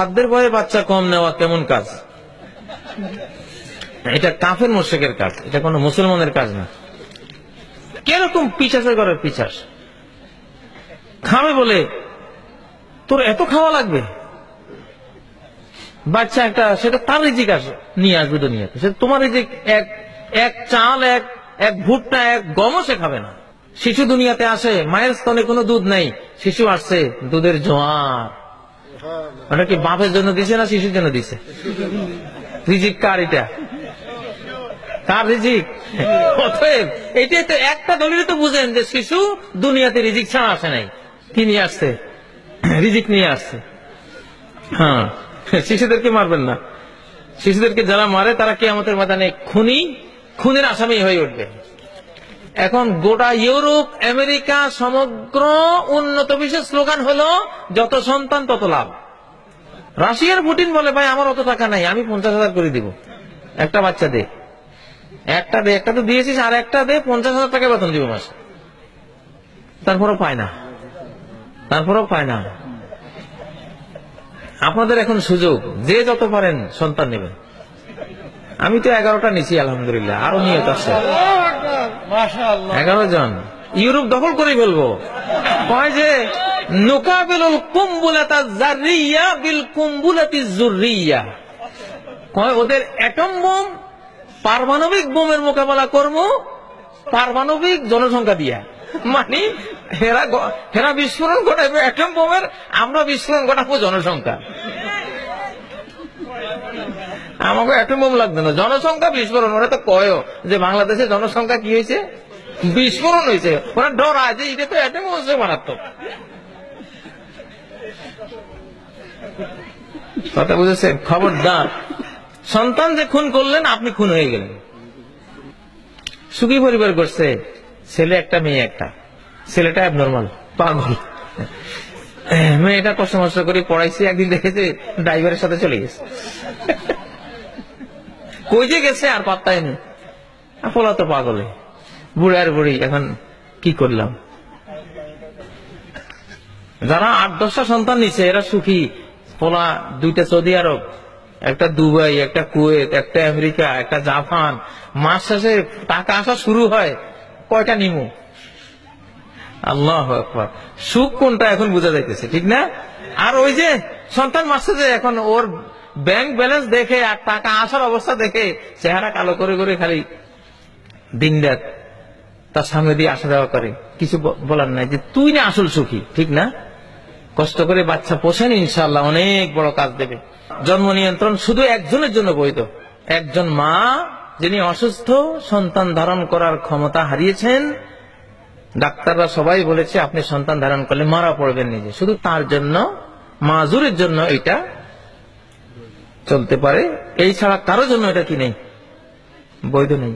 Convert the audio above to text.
খাদ্যের ভয়ে বাচ্চা কম নেওয়া কেমন কাজ? এটা কাফের মুশরিকের কাজ, এটা কোনো মুসলমানের কাজ না। কিরকম পিছাসের ঘরের পিছাস, খাবে বলে তোর এত খাওয়া লাগবে। বাচ্চা একটা, সেটা তার রিজিক আসে, নিয়ে আসবে দুনিয়াতে, সেটা তোমার রিজিক। এক চাল, এক ভুট্টা, এক গমও সে খাবে না। শিশু দুনিয়াতে আসে, মায়ের স্তনে কোনো দুধ নেই, শিশু আসছে দুধের জোয়ার। ওটা কি বাপের জন্য দিছে না শিশুর জন্য দিছে? রিজিক কার? এটা কার রিজিক? অতএব এটাই তো একটা দলিল তো বুঝেন যে শিশু দুনিয়াতে রিজিক ছাড়া আসে নাই, কি নিয়ে আসছে? রিজিক নিয়ে আসছে। হ্যাঁ, শিশুদেরকে মারবেন না। শিশুদেরকে যারা মারে তারা কিয়ামতের ময়দানে খুনের আসামি হয়ে উঠবে। এখন গোটা ইউরোপ, আমেরিকা, সমগ্র উন্নত বিশ্বের স্লোগান হলো যত সন্তান তত লাভ। রাশিয়ার পুতিন বলে, ভাই আমার অত টাকা নাই, আমি 50,000 করে দিব, একটা বাচ্চা দে, একটা তো দিয়েছিস, আর একটা দে, 50,000 টাকা বেতন দিব মাসে। তারপরেও পায় না। আপনাদের এখন সুযোগ, যে যত পারেন সন্তান নেবেন। আমি তো 11টা নিছি আলহামদুলিল্লাহ, আরো নিয়ত আছে 11 জন। ইউরোপ দখল করে ফেলবো। কয় যে নুকাবিলুল কুম্বুলাতা যাররিয়া বিল কুম্বুলাতি যুররিয়া, কয় ওদের অ্যাটম বোম, পারমাণবিক বোমের মোকাবেলা করব পারমাণবিক জনসংখ্যা দিয়া। মানে হেরা বিস্ফোরণ ঘটাবে অ্যাটম বোমের, আমরা বিস্ফোরণ ঘটাবো জনসংখ্যা। আমাকে অ্যাটম বোম লাগবে না, জনসংখ্যা বিস্ফোরণ। ওরা তো কয় যে বাংলাদেশের জনসংখ্যা কি হয়েছে, বিস্ফোরণ হয়েছে। ওরা ডরায় যে এটা তো অ্যাটম বোম হচ্ছে মারাত্মক। কথা বুঝেছেন? খবরদার, সন্তান যে খুন করলেন আপনি খুন হয়ে গেলেন। সুখী পরিবার করছে, ছেলে একটা মেয়ে একটা, ছেলেটা অ্যাবনর্মাল, পাগল। মেয়েটা কষ্ট মষ্ট করে পড়াইছে, একদিন দেখেছে ড্রাইভারের সাথে চলে গেছে। কই যে গেছে আর পাত্তাই নেই। পোলা তো পাগলে, বুড়ার বুড়ি, এখন কি করলাম? যারা 8-10টা সন্তান নিচ্ছে এরা সুখী। পোলা 2টা সৌদি আরব, একটা দুবাই, একটা কুয়েত, একটা আমেরিকা, একটা জাপান। মাস শেষে টাকা আসা শুরু হয়, কয়টা নিমু? আল্লাহু আকবার। সুখ কোনটা এখন বোঝা যাইতেছে, ঠিক না? আর ওই যে সন্তান মাস শেষে এখন ওর ব্যাংক ব্যালেন্স দেখে আর টাকা আসার অবস্থা দেখে চেহারা কালো করে করে খালি দিন রাত তার সামনে দিয়ে আসা যাওয়া করে। কিছু বলার নাই যে তুই না আসল সুখী, ঠিক না? কষ্ট করে বাচ্চা পোষেন, ইনশাআল্লাহ অনেক বড় কাজ দেবে। জন্ম নিয়ন্ত্রণ শুধু একজনের জন্য বৈধ। একজন মা যিনি অসুস্থ, সন্তান ধারণ করার ক্ষমতা হারিয়েছেন, ডাক্তাররা সবাই বলেছে আপনি সন্তান ধারণ করলে মারা পড়বেন নিজে, শুধু তার জন্য, মাজুরের জন্য এটা চলতে পারে। এই ছাড়া কারোর জন্য এটা কি নেই, বৈধ নেই।